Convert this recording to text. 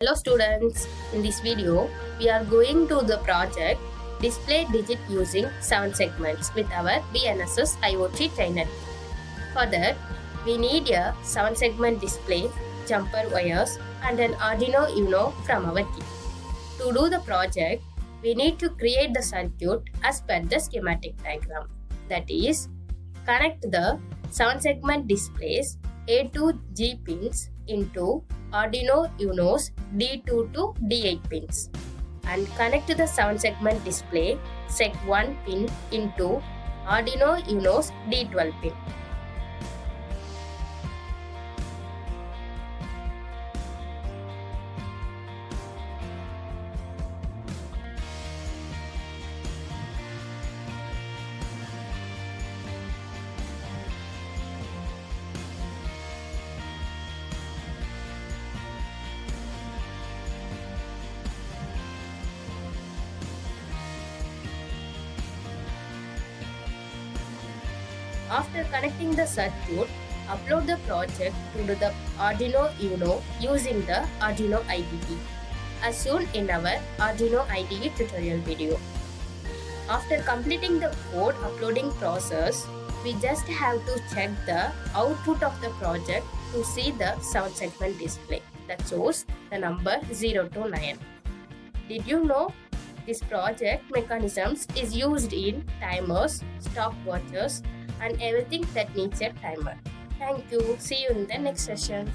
Hello students, in this video we are going to the project display digit using 7 segments with our BNSS IoT Trainer Kit. For that we need a 7 segment display, jumper wires and an Arduino Uno from our kit. To do the project we need to create the circuit as per the schematic diagram. That is, connect the 7 segment displays A to G pins into Arduino Uno's D2 to D8 pins and connect the 7 segment display set 1 pin into Arduino Uno's D12 pin. After connecting the circuit, upload the project to the Arduino Uno using the Arduino IDE, as shown in our Arduino IDE tutorial video. After completing the code uploading process, we just have to check the output of the project to see the 7 segment display that shows the number 0 to 9. Did you know this project mechanisms is used in timers, stopwatches, and everything that needs a timer. Thank you. See you in the next session.